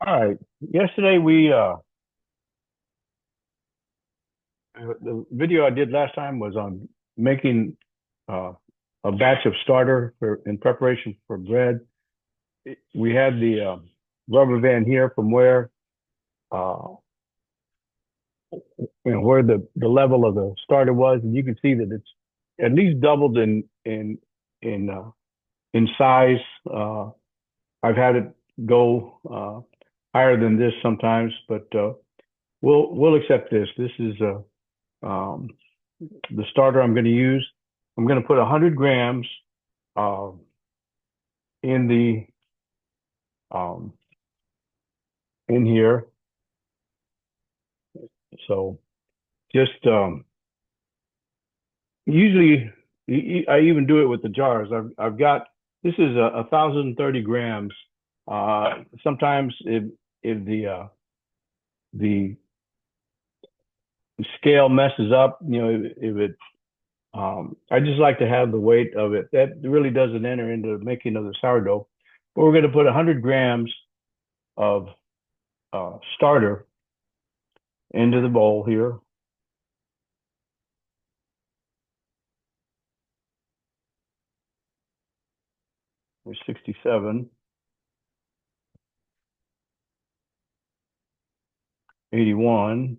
All right. Yesterday the video I did last time was on making uh a batch of starter for in preparation for bread. We had the rubber band here from where uh where the level of the starter was, and you can see that it's at least doubled in in size. I've had it go higher than this sometimes, but we'll accept this. This is um the starter I'm going to use. I'm going to put 100 grams uh, in the um, in here. So just usually I even do it with the jars. I've got this is 1,030 grams. Sometimes if the scale messes up, if it I just like to have the weight of it. That really doesn't enter into the making of the sourdough. But we're going to put 100 grams of starter into the bowl here. There's 67, 81,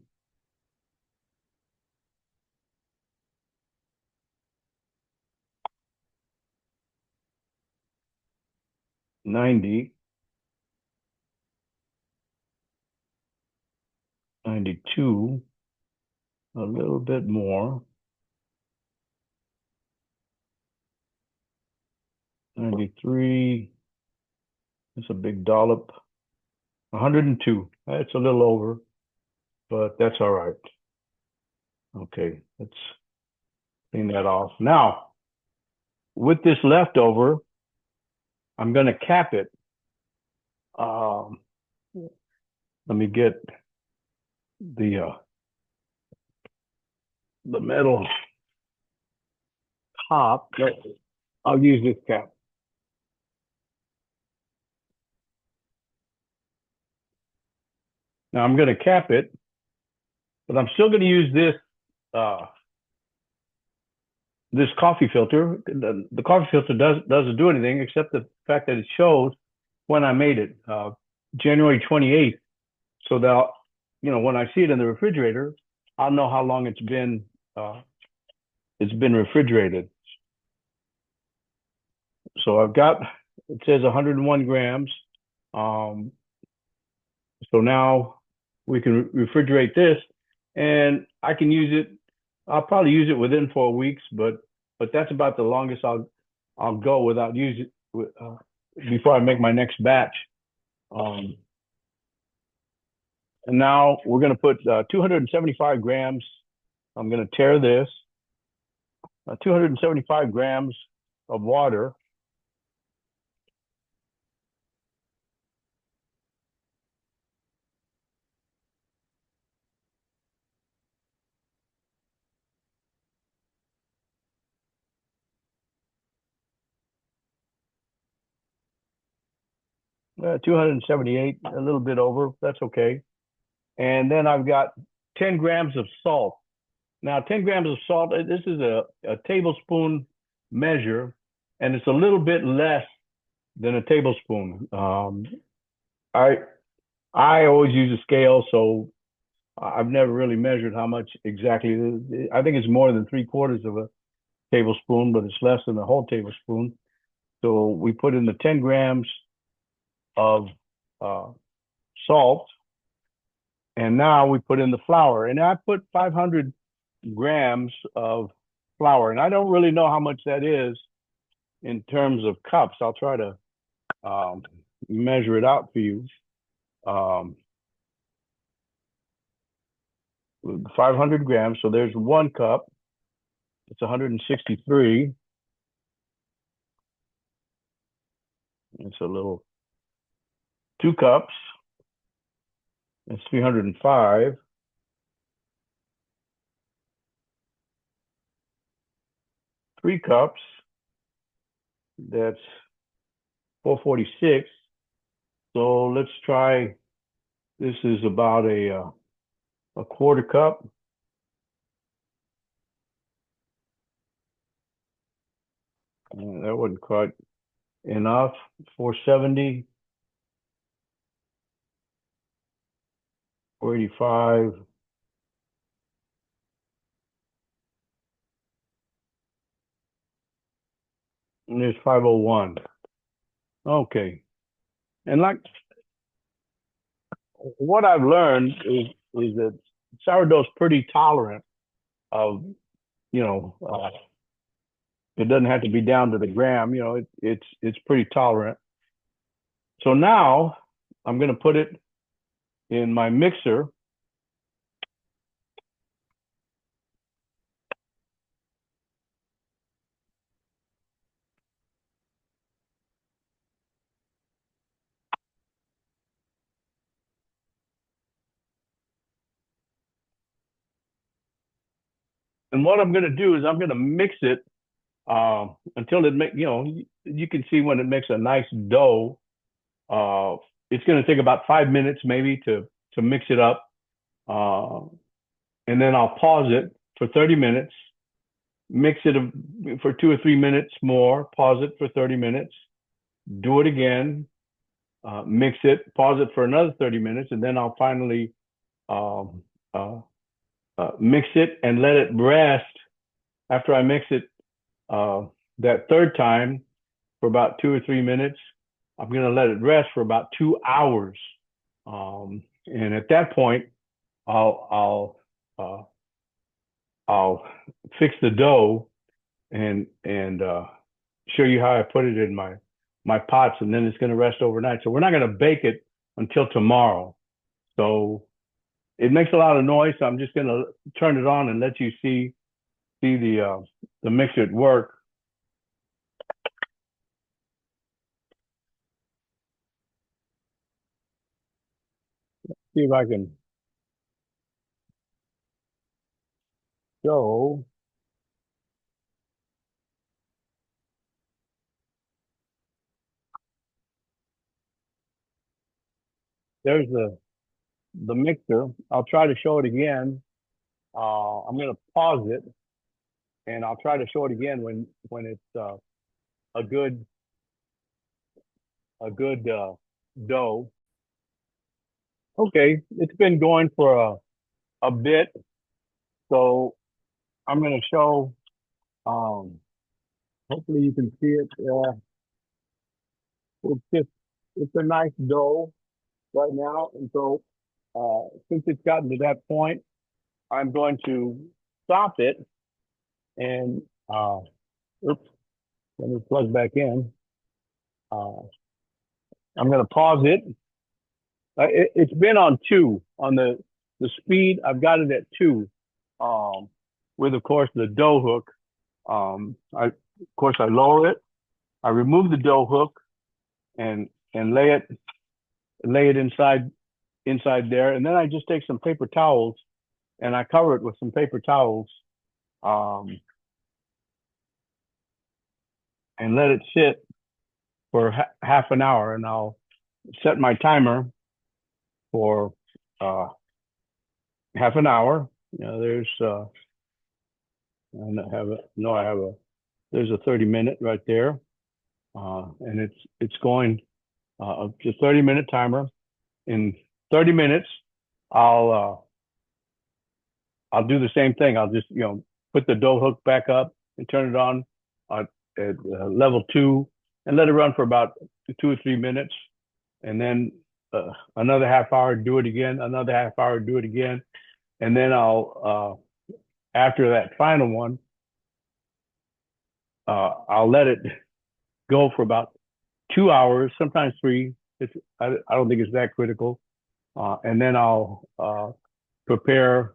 90, 92, a little bit more, 93. That's a big dollop. 102. That's a little over, but that's all right. Okay, let's clean that off. Now, with this leftover, I'm going to cap it. Um, Let me get the metal top. I'll use this cap. Now I'm going to cap it, but I'm still going to use uh, this coffee filter. The coffee filter doesn't do anything except the fact that it shows when I made it, January 28th. So that when I see it in the refrigerator, I'll know how long it's been refrigerated. So I've got it says 101 grams. Um, so now we can refrigerate this, and I can use it. I'll probably use it within 4 weeks, but that's about the longest I'll go without using before I make my next batch. Um, and now we're going to put 275 grams. I'm going to tare this. 275 grams of water. 278, a little bit over. That's okay. And then I've got 10 grams of salt. Now, 10 grams of salt, this is a tablespoon measure, and it's a little bit less than a tablespoon. I I always use a scale, so I've never really measured how much exactly. I think it's more than 3/4 of a tablespoon, but it's less than a whole tablespoon. So we put in the 10 grams of uh, salt, and now we put in the flour. And I put 500 grams of flour, and I don't really know how much that is in terms of cups. I'll try to um, measure it out for you. Um, 500 grams. So there's 1 cup. It's 163. It's a little 2 cups. It's 305. 3 cups. That's 446. So let's try This is about a quarter cup. That wasn't quite enough. 470, 485. And there's 501. Okay. And like what I've learned is that sourdough's pretty tolerant of, you know, it doesn't have to be down to the gram. It's pretty tolerant. So now I'm going to put it in my mixer. And what I'm going to do is I'm going to mix it until it make you can see when it makes a nice dough. Uh, it's going to take about 5 minutes maybe to mix it up, uh, and then I'll pause it for 30 minutes, mix it for 2 or 3 minutes more, pause it for 30 minutes, do it again, mix it, pause it for another 30 minutes, and then I'll finally um, uh, mix it and let it rest. After I mix it uh, that third time for about 2 or 3 minutes, I'm going to let it rest for about 2 hours. And at that point, I'll I'll fix the dough and show you how I put it in my pots, and then it's going to rest overnight. So we're not going to bake it until tomorrow. So it makes a lot of noise. So I'm just going to turn it on and let you see the mixer at work. See if I can show. There's the mixer. I'll try to show it again. I'm going to pause it and I'll try to show it again when it's a good dough. Okay, it's been going for a bit, so I'm going to show. Um, Hopefully you can see it. It's just it's a nice dough right now, and so since it's gotten to that point, I'm going to stop it and oops, let me plug back in. Uh, I'm going to pause it. It's been on two on the speed. I've got it at two, um, with of course the dough hook. Of course I lower it. I remove the dough hook and lay it inside there, and then I just take some paper towels and I cover it with some paper towels, um, and let it sit for half an hour, and I'll set my timer for uh, half an hour. There's I have a no, I have a there's a 30-minute right there, and it's going just 30-minute timer. In 30 minutes, I'll I'll do the same thing. I'll just put the dough hook back up and turn it on at level two and let it run for about 2 or 3 minutes, and then another half hour, do it again, another half hour, do it again, and then I'll after that final one, I'll let it go for about 2 hours, sometimes three. I don't think it's that critical, and then I'll prepare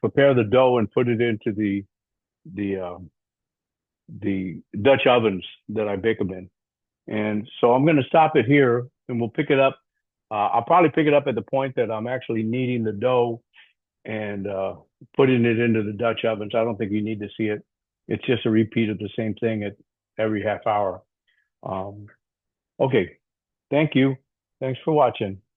prepare the dough and put it into the um, the Dutch ovens that I bake them in. And so I'm going to stop it here, and we'll pick it up. I'll probably pick it up at the point that I'm actually kneading the dough and putting it into the Dutch ovens. I don't think you need to see it. It's just a repeat of the same thing at every half hour. Um, okay, thank you. Thanks for watching.